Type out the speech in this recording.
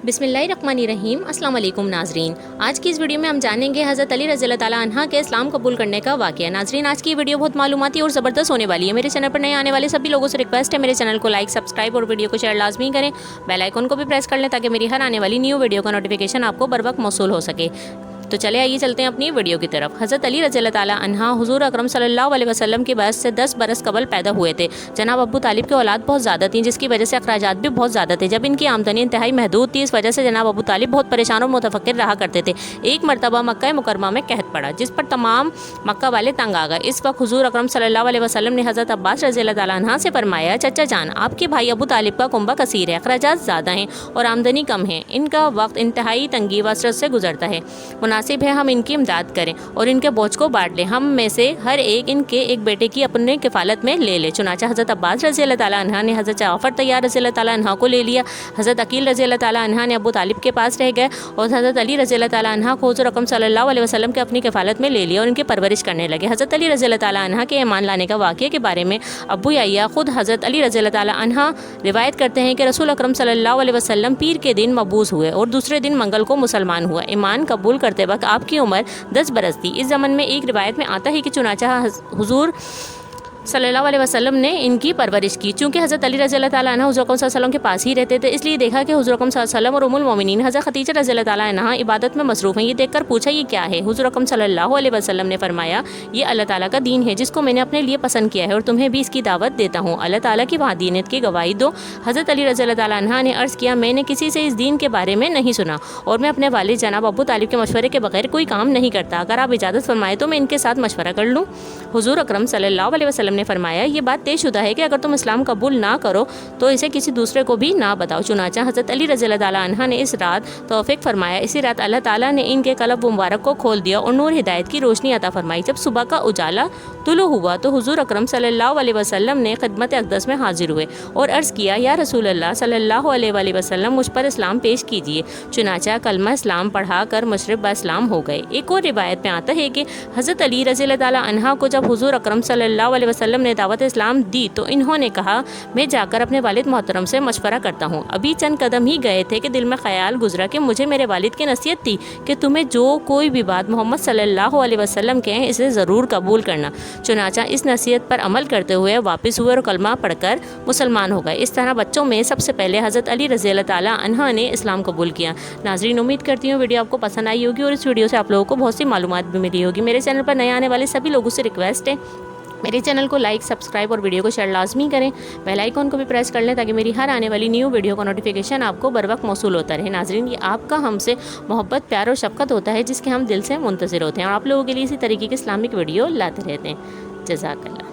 बिस्मिल्लाहिर्रहमानिर्रहीम। अस्सलाम वालेकुम नाजरीन, आज की इस वीडियो में हम जानेंगे हज़रत अली रज़ी अल्लाह ताला अन्हा के इस्लाम कबूल करने का वाक़या। नाजरीन, आज की वीडियो बहुत मालूमाती और ज़बरदस्त होने वाली है। मेरे चैनल पर नए आने वाले सभी लोगों से रिक्वेस्ट है, मेरे चैनल को लाइक, सब्सक्राइब और वीडियो को शेयर लाजमी करें। बेल आइकन को भी प्रेस कर लें ताकि मेरी हर आने वाली न्यू वीडियो का नोटिफिकेशन आपको बर वक्त मौसूल हो सके। तो चले आइए चलते हैं अपनी वीडियो की तरफ। हज़रत अली रज़ी अल्लाह ताला अन्हा हुज़ूर अकरम सल्लल्लाहु अलैहि वसल्लम के बाद से 10 बरस कबल पैदा हुए थे। जनाब अबू तालिब की औलाद बहुत ज़्यादा थी, जिसकी वजह से अखराजात भी बहुत ज़्यादा थे। जब इनकी आमदनी इंतहाई महदूद थी, इस वजह से जनाब अबू तालिब बहुत परेशान और मुतफक्किर रहा करते थे। एक मरतबा मक्का मुकरमा में कहत पड़ा, जिस पर तमाम मक्का वाले तंग आ गए। इस वक्त हुज़ूर अकरम सल्लल्लाहु अलैहि वसल्लम ने हज़रत अब्बास रज़ी अल्लाह ताला अन्हा से फरमाया, चचा जान, आपके भाई अबू तालिब का कुंबा कसीर है, अखराजात ज़्यादा हैं और आमदनी कम है। इनका वक्त इंतहाई तंगी व असरत से गुजरता है। मुनासिब है हम इनकी इमदाद करें और इनके बोझ को बांट लें। हम में से हर एक इनके एक बेटे की अपने किफ़ालत में ले ले। चुनाचा हज़रत अब्बास रज़ी अल्लाह ताला अन्हा ने हज़रत जाफ़र तैयार रज़ी अल्लाह ताला अन्हा को ले लिया। हज़रत अकील रज़ी अल्लाह ताला अन्हा ने अबू तालिब के पास रह गए और हज़रत अली रज़ी अल्लाह ताला अन्हा को हुज़ूर अकरम सल्लल्लाहु अलैहि वसल्लम के अपनी किफ़ालत में ले लिया और इनकी परवरिश करने लगे। हज़रत अली रज़ी अल्लाह ताला अन्हा के ईमान लाने का वाक़या के बारे में अबू याया खुद हज़रत अली रज़ी अल्लाह ताला अन्हा रिवायत करते हैं कि रसूल अकरम सल्लल्लाहु अलैहि वसल्लम पीर के दिन मबूस हुए और दूसरे दिन मंगल को मुसलमान हुआ। ईमान कबूल करते वक्त आपकी उम्र 10 बरस थी। इस ज़मन में एक रिवायत में आता है कि चुनाचा हुज़ूर सल्लल्लाहु अलैहि वसल्लम ने इनकी परवरिश की। चूँकि हज़रत अली रज़ी अल्लाह ताला अन्हा हुज़ूर अकरम सल्लल्लाहु अलैहि वसल्लम के पास ही रहते थे, इसलिए देखा कि हुज़ूर अकरम सल्लल्लाहु अलैहि वसल्लम और उम्मुल मोमिनीन हज़रत खदीजा रज़ी अल्लाह ताला अन्हा इबादत में मसरूफ़ हैं। ये देखकर पूछा, ये क्या है? हुज़ूर अकरम सल्लल्लाहु अलैहि वसल्लम ने फरमाया, ये अल्लाह ताला का दीन है, जिसको मैंने अपने लिए पसंद किया है और तुम्हें भी इसकी दावत देता हूँ। अल्लाह ताला की वहादीनियत की गवाही दो। हज़रत अली रज़ी अल्लाह ताला अन्हा ने अर्ज़ किया, मैंने किसी से इस दीन के बारे में नहीं सुना और मैं अपने वालिद जनाब अबू तालिब के मशवरे के बगैर कोई काम नहीं करता। अगर आप इजाज़त फरमाएँ तो मैं इनके साथ मशवरा कर लूँ। हुज़ूर अकरम सल्लल्लाहु अलैहि वसल्लम ने फरमाया, ये बात तयशुदा है कि अगर तुम इस्लाम कबूल ना करो तो इसे किसी दूसरे को भी ना बताओ। चुनाचा हज़रत अली रज़ी अल्लाह ताला अन्हा ने इस रात तौफ़ीक़ फरमाया। इसी रात अल्लाह ताला ने इनके क़ल्ब मुबारक को खोल दिया और नूर हिदायत की रोशनी अता फरमाई। जब सुबह का उजाला तुलू हुआ तो हुज़ूर अकरम सल्लल्लाहु अलैहि वसल्लम ने खिदमत अक़दस में हाजिर हुए और अर्ज़ किया, या रसूल अल्लाह सल्लल्लाहु अलैहि वसल्लम, मुझ पर इस्लाम पेश कीजिए। चुनाचा कलमा इस्लाम पढ़ा कर मुशरिक ब इस्लाम हो गए। एक और रिवायत में आता है कि हज़रत अली रज़ी अल्लाह ताला अन्हा को जब हुज़ूर अकरम सल्लल्लाहु अलैहि वसल्लम ने दावत इस्लाम दी तो इन्होंने कहा, मैं जाकर अपने वालिद मोहतरम से मशवरा करता हूँ। अभी चंद कदम ही गए थे कि दिल में ख्याल गुजरा कि मुझे मेरे वालिद की नसीहत थी कि तुम्हें जो कोई भी बात मोहम्मद सल्लल्लाहु अलैहि वसल्लम कहें, इसे ज़रूर कबूल करना। चुनाचा इस नसीहत पर अमल करते हुए वापस हुए और कलमा पढ़कर मुसलमान हो गए। इस तरह बच्चों में सबसे पहले हज़रत अली रज़ी अल्लाह ताला अन्हा ने इस्लाम कबूल किया। नाज़रीन, उम्मीद करती हूँ वीडियो आपको पसंद आई होगी और इस वीडियो से आप लोगों को बहुत सी मालूमात भी मिली होगी। मेरे चैनल पर नए आने वाले सभी लोगों से रिक्वेस्ट है, मेरे चैनल को लाइक, सब्सक्राइब और वीडियो को शेयर लाजमी करें। बेल आइकन को भी प्रेस कर लें ताकि मेरी हर आने वाली न्यू वीडियो का नोटिफिकेशन आपको बर वक्त मौसूल होता रहे। नाजरीन, ये आपका हमसे मोहब्बत, प्यार और शफ़क़त होता है, जिसके हम दिल से मुंतज़िर होते हैं और आप लोगों के लिए इसी तरीके की इस्लामिक वीडियो लाते रहते हैं। जज़ाकल्लाह।